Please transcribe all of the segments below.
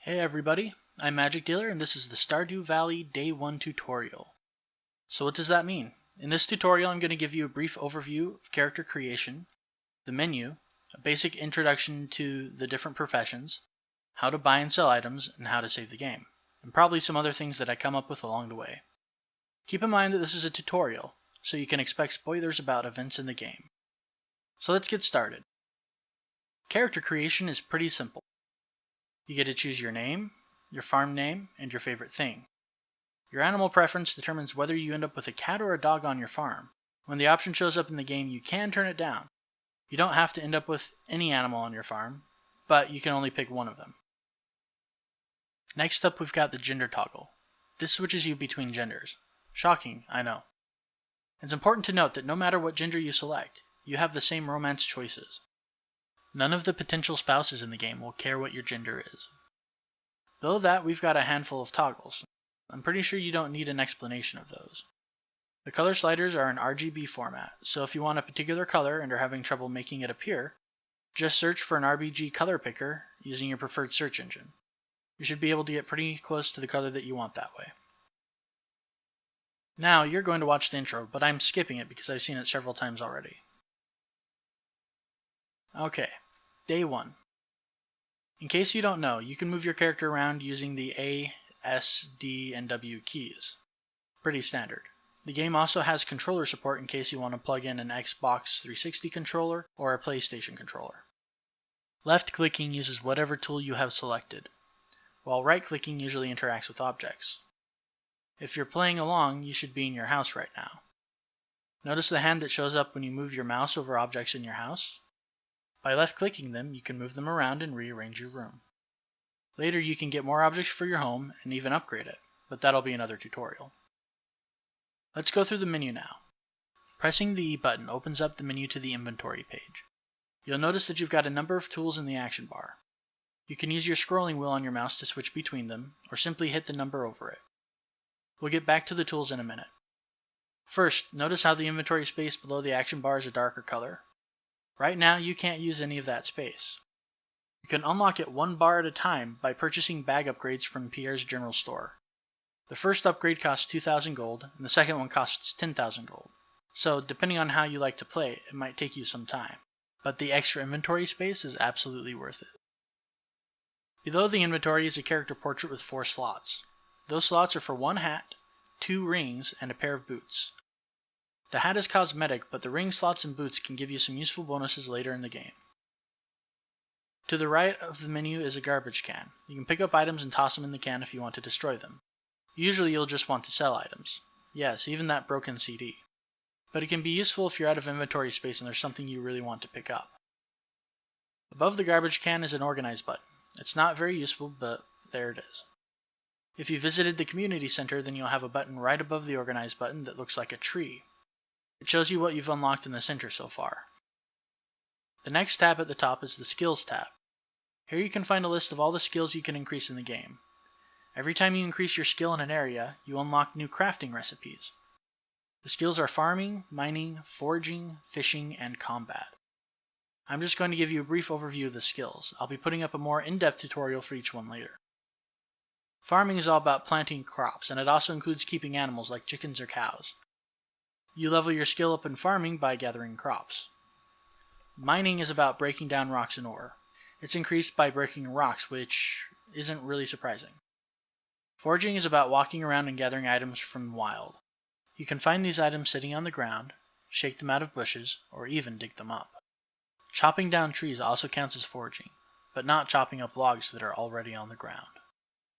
Hey everybody, I'm Magic Dealer and this is the Stardew Valley Day 1 tutorial. So what does that mean? In this tutorial I'm going to give you a brief overview of character creation, the menu, a basic introduction to the different professions, how to buy and sell items, and how to save the game, and probably some other things that I come up with along the way. Keep in mind that this is a tutorial, so you can expect spoilers about events in the game. So let's get started. Character creation is pretty simple. You get to choose your name, your farm name, and your favorite thing. Your animal preference determines whether you end up with a cat or a dog on your farm. When the option shows up in the game, you can turn it down. You don't have to end up with any animal on your farm, but you can only pick one of them. Next up, we've got the gender toggle. This switches you between genders. Shocking, I know. It's important to note that no matter what gender you select, you have the same romance choices. None of the potential spouses in the game will care what your gender is. Below that, we've got a handful of toggles. I'm pretty sure you don't need an explanation of those. The color sliders are in RGB format, so if you want a particular color and are having trouble making it appear, just search for an RGB color picker using your preferred search engine. You should be able to get pretty close to the color that you want that way. Now, you're going to watch the intro, but I'm skipping it because I've seen it several times already. Okay, Day 1. In case you don't know, you can move your character around using the A, S, D, and W keys. Pretty standard. The game also has controller support in case you want to plug in an Xbox 360 controller or a PlayStation controller. Left-clicking uses whatever tool you have selected, while right-clicking usually interacts with objects. If you're playing along, you should be in your house right now. Notice the hand that shows up when you move your mouse over objects in your house? By left-clicking them, you can move them around and rearrange your room. Later, you can get more objects for your home and even upgrade it, but that'll be another tutorial. Let's go through the menu now. Pressing the E button opens up the menu to the inventory page. You'll notice that you've got a number of tools in the action bar. You can use your scrolling wheel on your mouse to switch between them, or simply hit the number over it. We'll get back to the tools in a minute. First, notice how the inventory space below the action bar is a darker color. Right now, you can't use any of that space. You can unlock it one bar at a time by purchasing bag upgrades from Pierre's General Store. The first upgrade costs 2,000 gold, and the second one costs 10,000 gold. So, depending on how you like to play, it might take you some time. But the extra inventory space is absolutely worth it. Below the inventory is a character portrait with 4 slots. Those slots are for 1 hat, 2 rings, and a pair of boots. The hat is cosmetic, but the ring slots and boots can give you some useful bonuses later in the game. To the right of the menu is a garbage can. You can pick up items and toss them in the can if you want to destroy them. Usually you'll just want to sell items. Yes, even that broken CD. But it can be useful if you're out of inventory space and there's something you really want to pick up. Above the garbage can is an organize button. It's not very useful, but there it is. If you visited the community center, then you'll have a button right above the organize button that looks like a tree. It shows you what you've unlocked in the center so far. The next tab at the top is the Skills tab. Here you can find a list of all the skills you can increase in the game. Every time you increase your skill in an area, you unlock new crafting recipes. The skills are farming, mining, foraging, fishing, and combat. I'm just going to give you a brief overview of the skills. I'll be putting up a more in-depth tutorial for each one later. Farming is all about planting crops, and it also includes keeping animals like chickens or cows. You level your skill up in farming by gathering crops. Mining is about breaking down rocks and ore. It's increased by breaking rocks, which isn't really surprising. Foraging is about walking around and gathering items from the wild. You can find these items sitting on the ground, shake them out of bushes, or even dig them up. Chopping down trees also counts as foraging, but not chopping up logs that are already on the ground.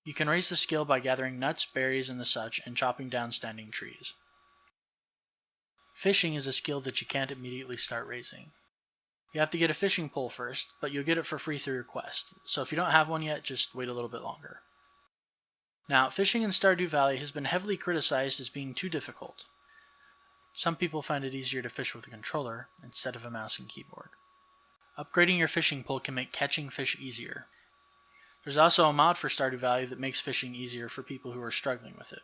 You can raise the skill by gathering nuts, berries, and the such, and chopping down standing trees. Fishing is a skill that you can't immediately start raising. You have to get a fishing pole first, but you'll get it for free through your quest, so if you don't have one yet, just wait a little bit longer. Now, fishing in Stardew Valley has been heavily criticized as being too difficult. Some people find it easier to fish with a controller instead of a mouse and keyboard. Upgrading your fishing pole can make catching fish easier. There's also a mod for Stardew Valley that makes fishing easier for people who are struggling with it.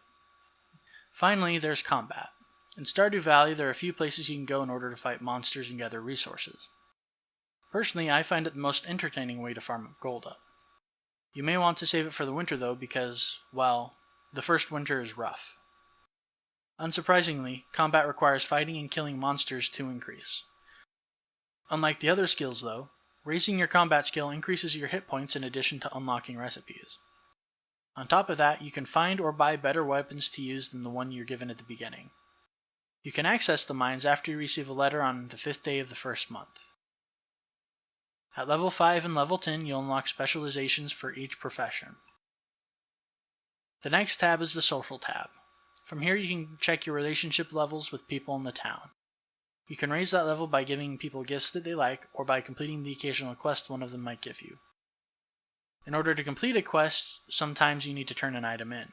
Finally, there's combat. In Stardew Valley, there are a few places you can go in order to fight monsters and gather resources. Personally, I find it the most entertaining way to farm gold up. You may want to save it for the winter though because, well, the first winter is rough. Unsurprisingly, combat requires fighting and killing monsters to increase. Unlike the other skills though, raising your combat skill increases your hit points in addition to unlocking recipes. On top of that, you can find or buy better weapons to use than the one you're given at the beginning. You can access the mines after you receive a letter on the 5th day of the first month. At level 5 and level 10, you'll unlock specializations for each profession. The next tab is the Social tab. From here you can check your relationship levels with people in the town. You can raise that level by giving people gifts that they like, or by completing the occasional quest one of them might give you. In order to complete a quest, sometimes you need to turn an item in.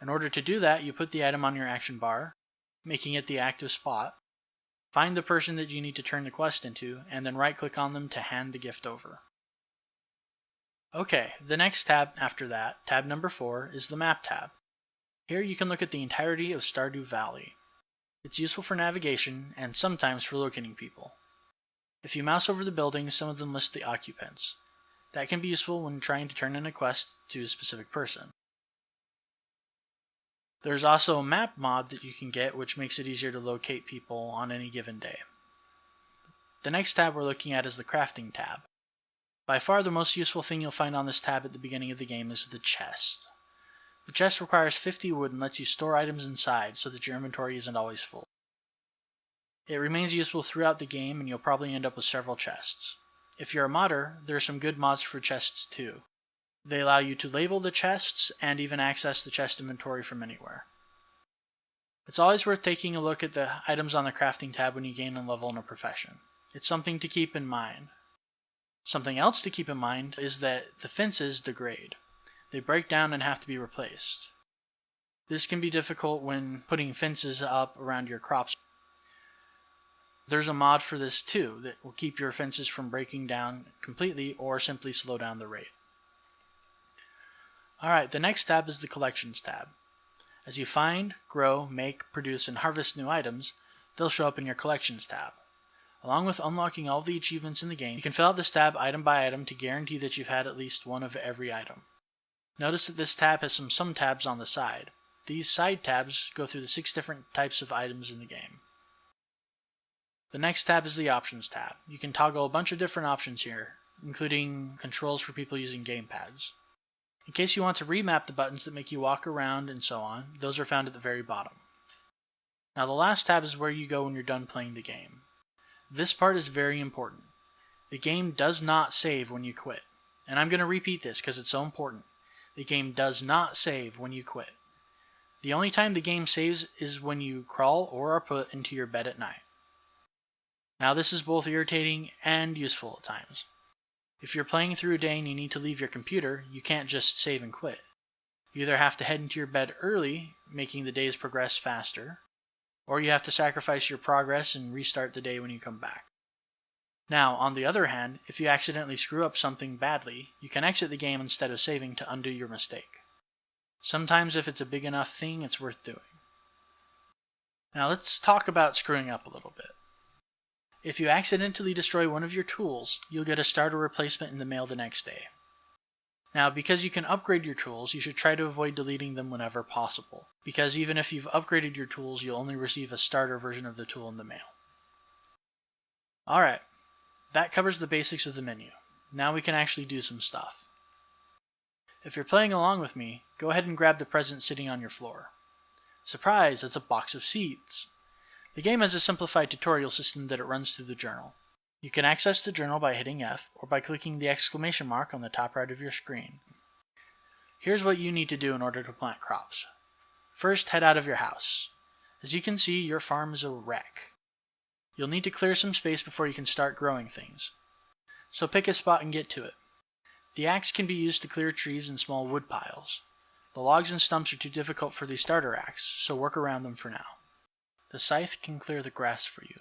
In order to do that, you put the item on your action bar, making it the active spot, find the person that you need to turn the quest into, and then right-click on them to hand the gift over. Okay, the next tab after that, tab number 4, is the Map tab. Here you can look at the entirety of Stardew Valley. It's useful for navigation, and sometimes for locating people. If you mouse over the buildings, some of them list the occupants. That can be useful when trying to turn in a quest to a specific person. There's also a map mod that you can get, which makes it easier to locate people on any given day. The next tab we're looking at is the Crafting tab. By far the most useful thing you'll find on this tab at the beginning of the game is the chest. The chest requires 50 wood and lets you store items inside so that your inventory isn't always full. It remains useful throughout the game and you'll probably end up with several chests. If you're a modder, there are some good mods for chests too. They allow you to label the chests and even access the chest inventory from anywhere. It's always worth taking a look at the items on the Crafting tab when you gain a level in a profession. It's something to keep in mind. Something else to keep in mind is that the fences degrade. They break down and have to be replaced. This can be difficult when putting fences up around your crops. There's a mod for this too that will keep your fences from breaking down completely or simply slow down the rate. Alright, the next tab is the Collections tab. As you find, grow, make, produce, and harvest new items, they'll show up in your Collections tab. Along with unlocking all the achievements in the game, you can fill out this tab item by item to guarantee that you've had at least one of every item. Notice that this tab has some tabs on the side. These side tabs go through the 6 different types of items in the game. The next tab is the Options tab. You can toggle a bunch of different options here, including controls for people using gamepads. In case you want to remap the buttons that make you walk around and so on, those are found at the very bottom. Now the last tab is where you go when you're done playing the game. This part is very important. The game does not save when you quit. And I'm going to repeat this because it's so important. The game does not save when you quit. The only time the game saves is when you crawl or are put into your bed at night. Now this is both irritating and useful at times. If you're playing through a day and you need to leave your computer, you can't just save and quit. You either have to head into your bed early, making the days progress faster, or you have to sacrifice your progress and restart the day when you come back. Now, on the other hand, if you accidentally screw up something badly, you can exit the game instead of saving to undo your mistake. Sometimes if it's a big enough thing, it's worth doing. Now let's talk about screwing up a little bit. If you accidentally destroy one of your tools, you'll get a starter replacement in the mail the next day. Now, because you can upgrade your tools, you should try to avoid deleting them whenever possible, because even if you've upgraded your tools, you'll only receive a starter version of the tool in the mail. Alright, that covers the basics of the menu. Now we can actually do some stuff. If you're playing along with me, go ahead and grab the present sitting on your floor. Surprise, it's a box of seeds! The game has a simplified tutorial system that it runs through the journal. You can access the journal by hitting F or by clicking the exclamation mark on the top right of your screen. Here's what you need to do in order to plant crops. First, head out of your house. As you can see, your farm is a wreck. You'll need to clear some space before you can start growing things. So pick a spot and get to it. The axe can be used to clear trees and small wood piles. The logs and stumps are too difficult for the starter axe, so work around them for now. The scythe can clear the grass for you.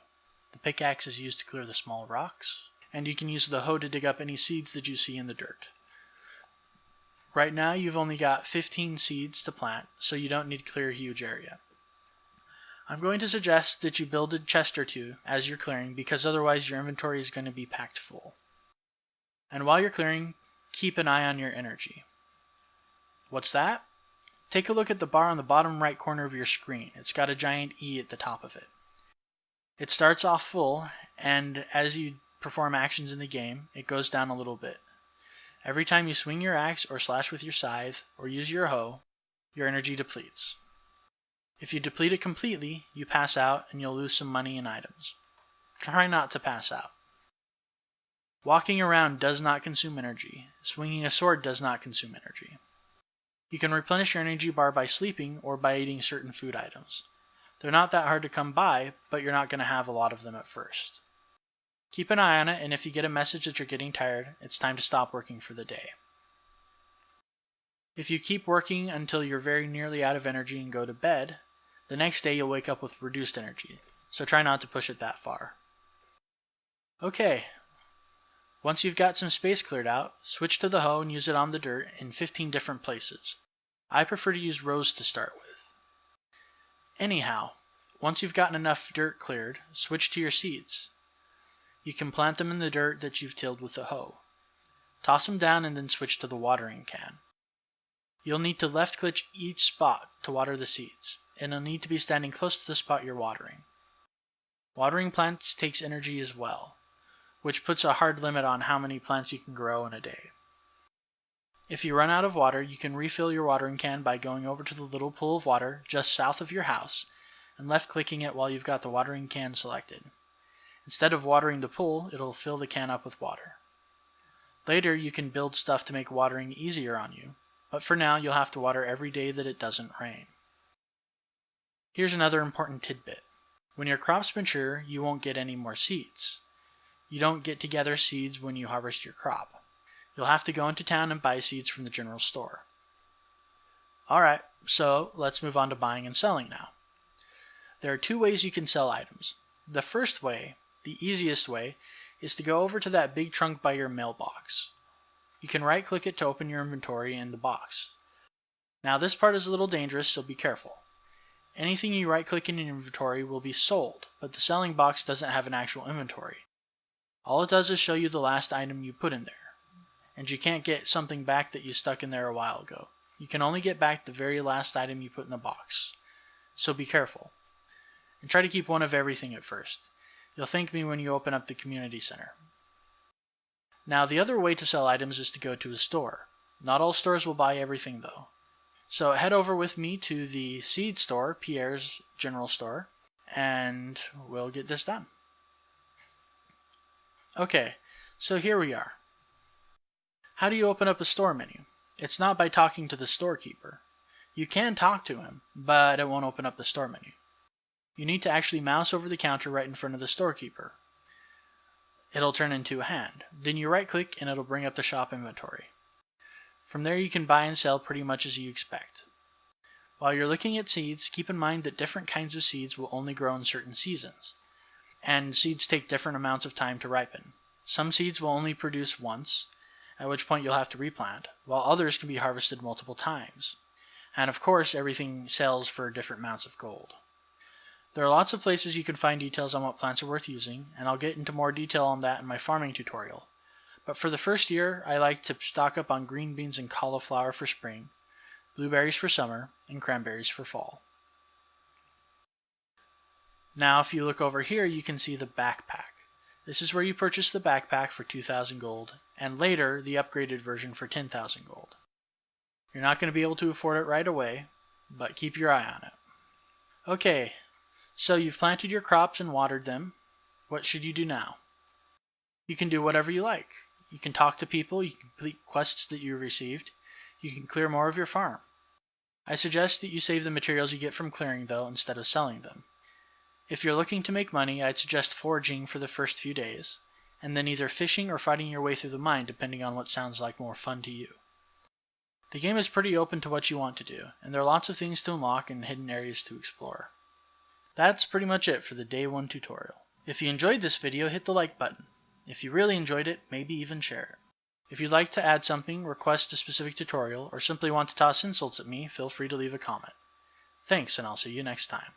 The pickaxe is used to clear the small rocks, and you can use the hoe to dig up any seeds that you see in the dirt. Right now you've only got 15 seeds to plant, so you don't need to clear a huge area. I'm going to suggest that you build a chest or two as you're clearing, because otherwise your inventory is going to be packed full. And while you're clearing, keep an eye on your energy. What's that? Take a look at the bar on the bottom right corner of your screen. It's got a giant E at the top of it. It starts off full, and as you perform actions in the game, it goes down a little bit. Every time you swing your axe or slash with your scythe or use your hoe, your energy depletes. If you deplete it completely, you pass out and you'll lose some money and items. Try not to pass out. Walking around does not consume energy. Swinging a sword does not consume energy. You can replenish your energy bar by sleeping or by eating certain food items. They're not that hard to come by, but you're not going to have a lot of them at first. Keep an eye on it, and if you get a message that you're getting tired, it's time to stop working for the day. If you keep working until you're very nearly out of energy and go to bed, the next day you'll wake up with reduced energy, so try not to push it that far. Okay, once you've got some space cleared out, switch to the hoe and use it on the dirt in 15 different places. I prefer to use rows to start with. Anyhow, once you've gotten enough dirt cleared, switch to your seeds. You can plant them in the dirt that you've tilled with the hoe. Toss them down and then switch to the watering can. You'll need to left-click each spot to water the seeds, and you'll need to be standing close to the spot you're watering. Watering plants takes energy as well, which puts a hard limit on how many plants you can grow in a day. If you run out of water, you can refill your watering can by going over to the little pool of water just south of your house and left-clicking it while you've got the watering can selected. Instead of watering the pool, it'll fill the can up with water. Later, you can build stuff to make watering easier on you, but for now, you'll have to water every day that it doesn't rain. Here's another important tidbit. When your crops mature, you won't get any more seeds. You don't get to gather seeds when you harvest your crop. You'll have to go into town and buy seeds from the general store. Alright, so let's move on to buying and selling now. There are two ways you can sell items. The first way, the easiest way, is to go over to that big trunk by your mailbox. You can right-click it to open your inventory in the box. Now this part is a little dangerous, so be careful. Anything you right-click in your inventory will be sold, but the selling box doesn't have an actual inventory. All it does is show you the last item you put in there, and you can't get something back that you stuck in there a while ago. You can only get back the very last item you put in the box, so be careful. And try to keep one of everything at first. You'll thank me when you open up the community center. Now the other way to sell items is to go to a store. Not all stores will buy everything though. So head over with me to the seed store, Pierre's general store, and we'll get this done. Okay, so here we are. How do you open up a store menu? It's not by talking to the storekeeper. You can talk to him, but it won't open up the store menu. You need to actually mouse over the counter right in front of the storekeeper. It'll turn into a hand. Then you right click and it'll bring up the shop inventory. From there you can buy and sell pretty much as you expect. While you're looking at seeds, keep in mind that different kinds of seeds will only grow in certain seasons, and seeds take different amounts of time to ripen. Some seeds will only produce once, at which point you'll have to replant, while others can be harvested multiple times. And of course, everything sells for different amounts of gold. There are lots of places you can find details on what plants are worth using, and I'll get into more detail on that in my farming tutorial. But for the first year, I like to stock up on green beans and cauliflower for spring, blueberries for summer, and cranberries for fall. Now if you look over here, you can see the backpack. This is where you purchase the backpack for 2,000 gold, and later the upgraded version for 10,000 gold. You're not going to be able to afford it right away, but keep your eye on it. Okay, so you've planted your crops and watered them. What should you do now? You can do whatever you like. You can talk to people, you can complete quests that you received, you can clear more of your farm. I suggest that you save the materials you get from clearing though instead of selling them. If you're looking to make money, I'd suggest foraging for the first few days, and then either fishing or fighting your way through the mine depending on what sounds like more fun to you. The game is pretty open to what you want to do, and there are lots of things to unlock and hidden areas to explore. That's pretty much it for the Day 1 tutorial. If you enjoyed this video, hit the like button. If you really enjoyed it, maybe even share it. If you'd like to add something, request a specific tutorial, or simply want to toss insults at me, feel free to leave a comment. Thanks, and I'll see you next time.